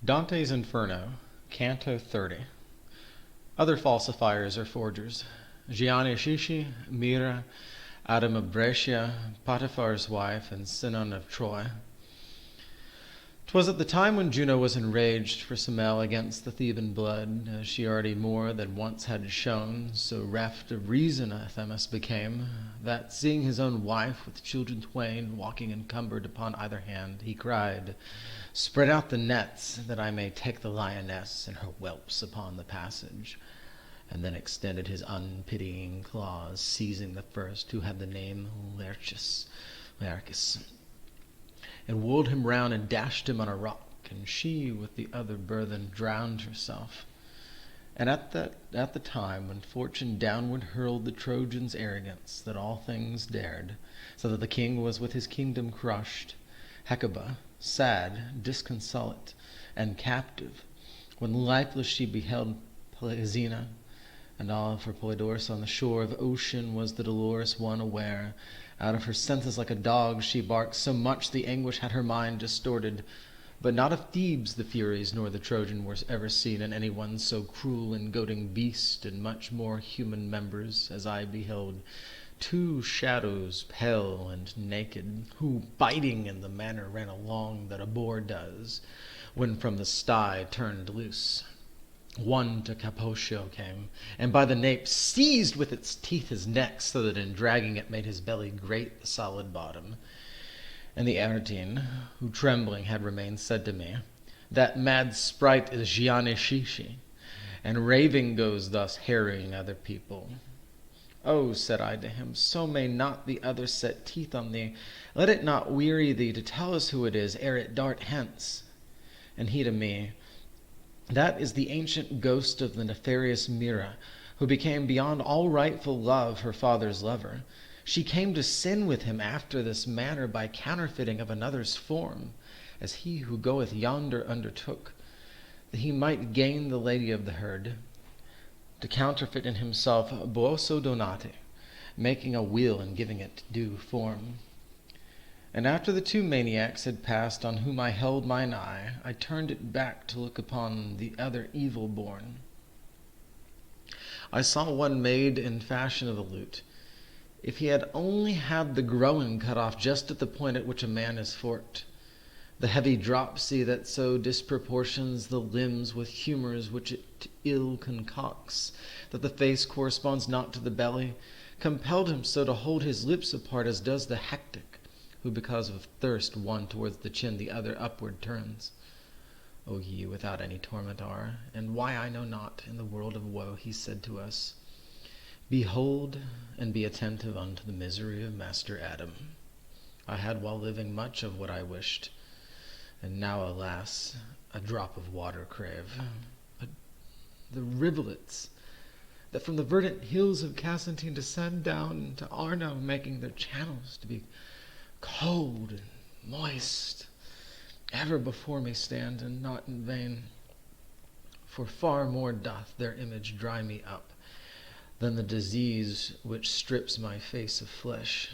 Dante's Inferno, Canto 30. Other falsifiers or forgers: Gianni Shishi, Mira, Adam of Brescia, Potiphar's wife, and Sinon of Troy. 'Twas at the time when Juno was enraged for Semele against the Theban blood, as she already more than once had shown, so reft of reason Themis became, that, seeing his own wife with children twain walking encumbered upon either hand, he cried, "Spread out the nets, that I may take the lioness and her whelps upon the passage," and then extended his unpitying claws, seizing the first, who had the name Laerchus, and whirled him round and dashed him on a rock, and she with the other burthen drowned herself. And at the time when fortune downward hurled the Trojans' arrogance that all things dared, so that the king was with his kingdom crushed, Hecuba, sad, disconsolate, and captive, when lifeless she beheld Polyxena, and all for Polydorus on the shore of ocean was the dolorous one aware. Out of her senses like a dog she barked, so much the anguish had her mind distorted. But not of Thebes the Furies nor the Trojan were ever seen in any one so cruel and goading beast, and much more human members, as I beheld two shadows pale and naked, who, biting in the manner ran along that a boar does, when from the sty turned loose. One to Capotio came, and by the nape seized with its teeth his neck, so that in dragging it made his belly grate the solid bottom. And the Aretine, who trembling had remained, said to me, "That mad sprite is Gianni Shishi, and raving goes thus harrying other people." "Oh," said I to him, "so may not the other set teeth on thee. Let it not weary thee to tell us who it is, ere it dart hence." And he to me, "That is the ancient ghost of the nefarious Mira, who became beyond all rightful love her father's lover. She came to sin with him after this manner by counterfeiting of another's form, as he who goeth yonder undertook, that he might gain the lady of the herd, to counterfeit in himself Boso Donati, making a wheel and giving it due form. And after the two maniacs had passed on whom I held mine eye, I turned it back to look upon the other evil born. I saw one made in fashion of a lute. If he had only had the growing cut off just at the point at which a man is forked, the heavy dropsy that so disproportions the limbs with humours which it ill concocts, that the face corresponds not to the belly, compelled him so to hold his lips apart as does the hectic, who because of thirst one towards the chin, the other upward turns. O ye without any torment are, and why I know not, in the world of woe, he said to us, "Behold and be attentive unto the misery of Master Adam. I had while living much of what I wished, and now, alas, a drop of water crave. The rivulets that from the verdant hills of Casentine descend down into Arno, making their channels to be cold and moist, ever before me stand, and not in vain. For far more doth their image dry me up than the disease which strips my face of flesh.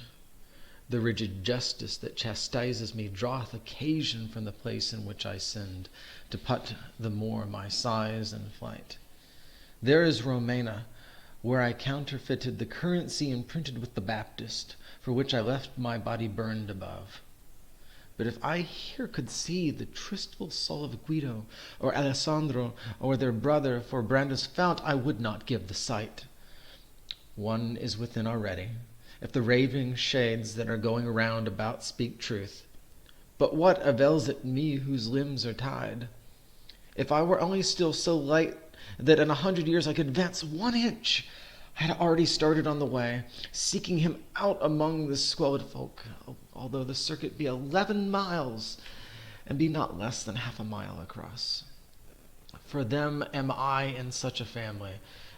The rigid justice that chastises me draweth occasion from the place in which I sinned, to put the more my sighs and flight. There is Romena, where I counterfeited the currency imprinted with the Baptist, for which I left my body burned above. But if I here could see the tristful soul of Guido, or Alessandro, or their brother, for Brando's fount, I would not give the sight. One is within already, if the raving shades that are going round about speak truth. But what avails it me whose limbs are tied? If I were only still so light that in 100 years I could advance 1 inch, I had already started on the way, seeking him out among the squalid folk, although the circuit be 11 miles, and be not less than half a mile across. For them am I in such a family.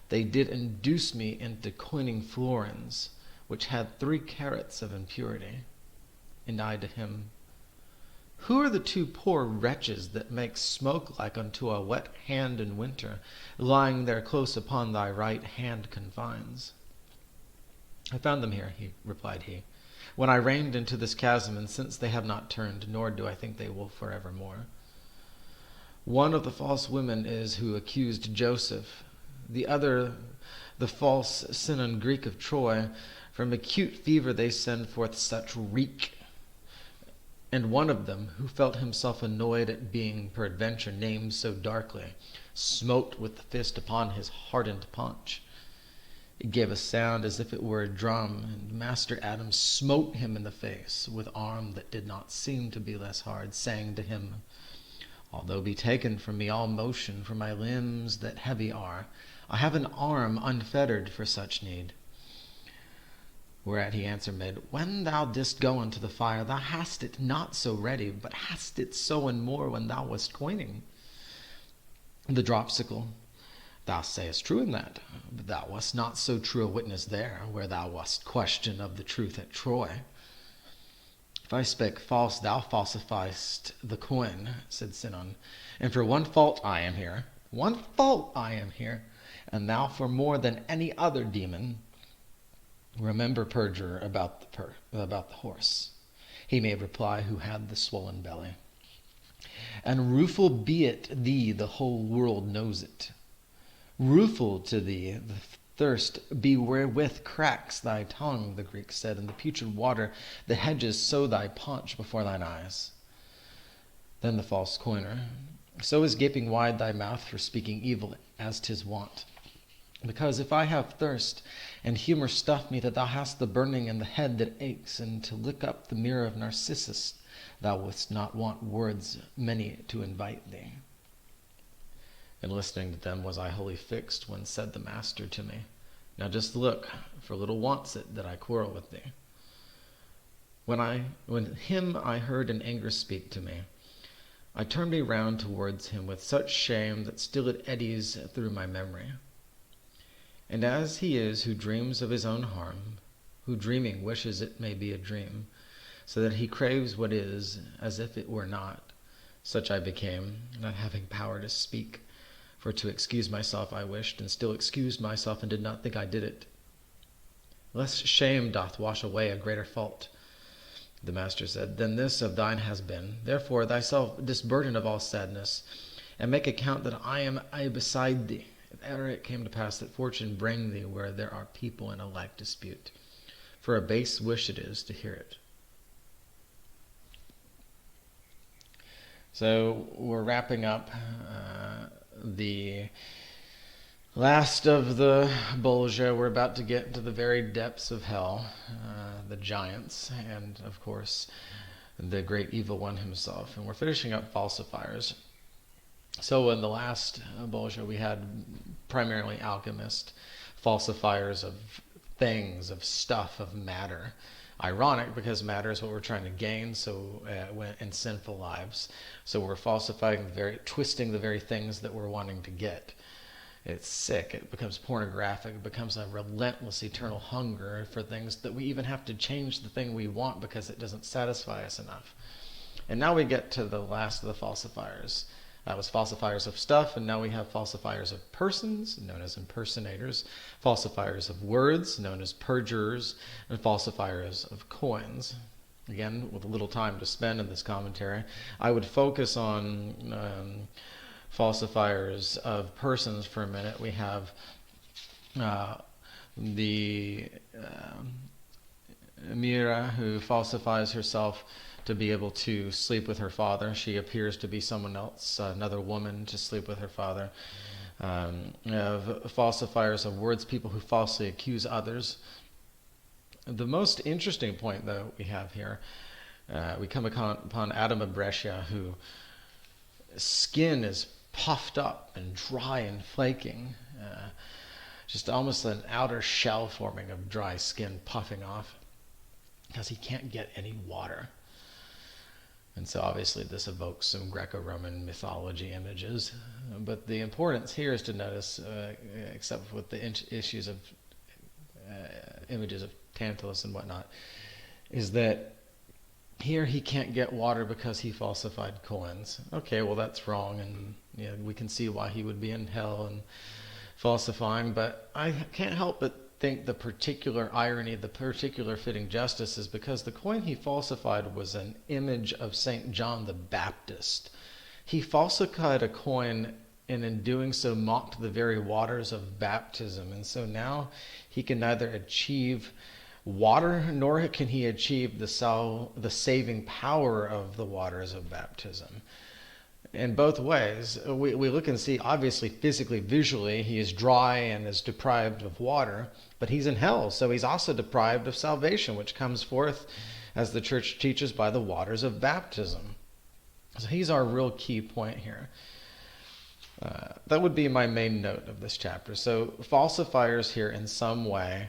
They did induce me into coining florins, which had 3 carats of impurity. And I to him, "Who are the 2 poor wretches that make smoke like unto a wet hand in winter, lying there close upon thy right hand confines?" "I found them here," replied he, "when I reined into this chasm, and since they have not turned, nor do I think they will forevermore." One of the false women is who accused Joseph. The other, the false Sinon Greek of Troy. From acute fever they send forth such reek. And one of them, who felt himself annoyed at being peradventure named so darkly, smote with the fist upon his hardened paunch. It gave a sound as if it were a drum, and Master Adam smote him in the face with arm that did not seem to be less hard, saying to him, Although be taken from me all motion, for my limbs that heavy are, I have an arm unfettered for such need. Whereat he answered made, When thou didst go unto the fire, thou hast it not so ready, but hast it so and more when thou wast coining. The dropsicle, thou sayest true in that, but thou wast not so true a witness there, where thou wast questioned of the truth at Troy. If I spake false, thou falsifiest the coin, said Sinon, and for one fault I am here, and thou for more than any other demon. Remember, perjurer, about the horse. He made reply who had the swollen belly. And rueful be it thee, the whole world knows it. Rueful to thee the thirst be wherewith cracks thy tongue, the Greek said, and the putrid water that hedges so thy paunch before thine eyes. Then the false coiner, so is gaping wide thy mouth for speaking evil, as 'tis wont. Because if I have thirst, and humour stuff me that thou hast the burning and the head that aches, and to lick up the mirror of Narcissus, thou wouldst not want words many to invite thee. And listening to them was I wholly fixed, when said the master to me, Now just look, for little wants it that I quarrel with thee. When him I heard in anger speak to me, I turned me round towards him with such shame that still it eddies through my memory. And as he is who dreams of his own harm, who dreaming wishes it may be a dream, so that he craves what is as if it were not, such I became, not having power to speak, for to excuse myself I wished, and still excused myself, and did not think I did it. Less shame doth wash away a greater fault. The master said, Then this of thine has been. Therefore thyself disburden of all sadness, and make account that I am beside thee, if ever it came to pass that fortune bring thee where there are people in a like dispute. For a base wish it is to hear it. So we're wrapping up the last of the Bolgia. We're about to get into the very depths of hell, the giants, and of course the great evil one himself. And we're finishing up falsifiers. So in the last Bolgia we had primarily alchemists, falsifiers of things, of stuff, of matter. Ironic, because matter is what we're trying to gain in sinful lives. So we're falsifying, twisting the very things that we're wanting to get. It's sick. It becomes pornographic. It becomes a relentless, eternal hunger for things that we even have to change the thing we want because it doesn't satisfy us enough. And now we get to the last of the falsifiers. That was falsifiers of stuff, and now we have falsifiers of persons, known as impersonators, falsifiers of words, known as perjurers, and falsifiers of coins. Again, with a little time to spend in this commentary, I would focus on falsifiers of persons for a minute. We have the Mira, who falsifies herself to be able to sleep with her father. She appears to be someone else, another woman, to sleep with her father. We have falsifiers of words, people who falsely accuse others. The most interesting point, though, we have here, we come upon Adam of Brescia, whose skin is puffed up and dry and flaking, just almost an outer shell forming of dry skin puffing off, because he can't get any water. And so obviously this evokes some Greco-Roman mythology images. But the importance here is to notice, except with the issues of images of Tantalus and whatnot, is that here he can't get water because he falsified coins. Okay, well that's wrong, and we can see why he would be in hell and falsifying, but I can't help but think the particular irony, the particular fitting justice is because the coin he falsified was an image of St. John the Baptist. He falsified a coin, and in doing so mocked the very waters of baptism. And so now he can neither achieve water nor can he achieve the saving power of the waters of baptism. In both ways, we look and see, obviously, physically, visually, he is dry and is deprived of water, but he's in hell, so he's also deprived of salvation, which comes forth, as the church teaches, by the waters of baptism. So he's our real key point here. That would be my main note of this chapter. So falsifiers here in some way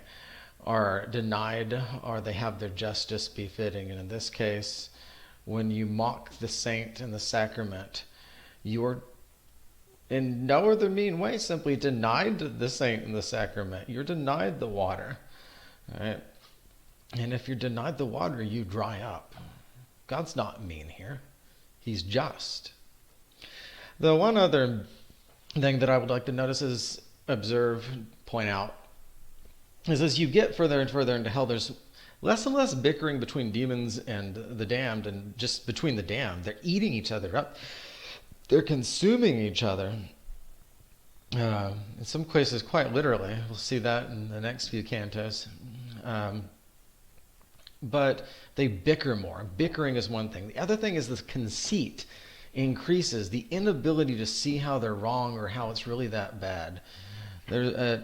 are denied, or they have their justice befitting. And in this case, when you mock the saint in the sacrament, you're in no other mean way simply denied the saint in the sacrament. You're denied the water. All right? And if you're denied the water, you dry up. God's not mean here. He's just. The one other thing that I would like to notice is observe, point out, is as you get further and further into hell, there's less and less bickering between demons and the damned, and just between the damned. They're eating each other up. They're consuming each other. In some cases, quite literally. We'll see that in the next few cantos. But they bicker more. Bickering is one thing. The other thing is this conceit increases, the inability to see how they're wrong or how it's really that bad.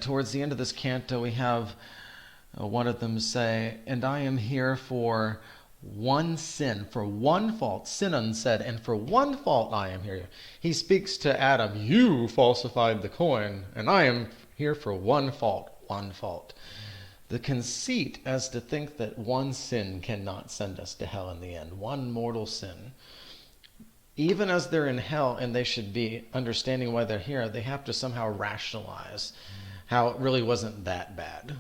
Towards the end of this canto, we have one of them say, "And I am here for one sin, for one fault, sin unsaid, and for one fault I am here." He speaks to Adam, "You falsified the coin, and I am here for one fault, one fault." The conceit as to think that one sin cannot send us to hell in the end, one mortal sin. Even as they're in hell and they should be understanding why they're here, they have to somehow rationalize how it really wasn't that bad.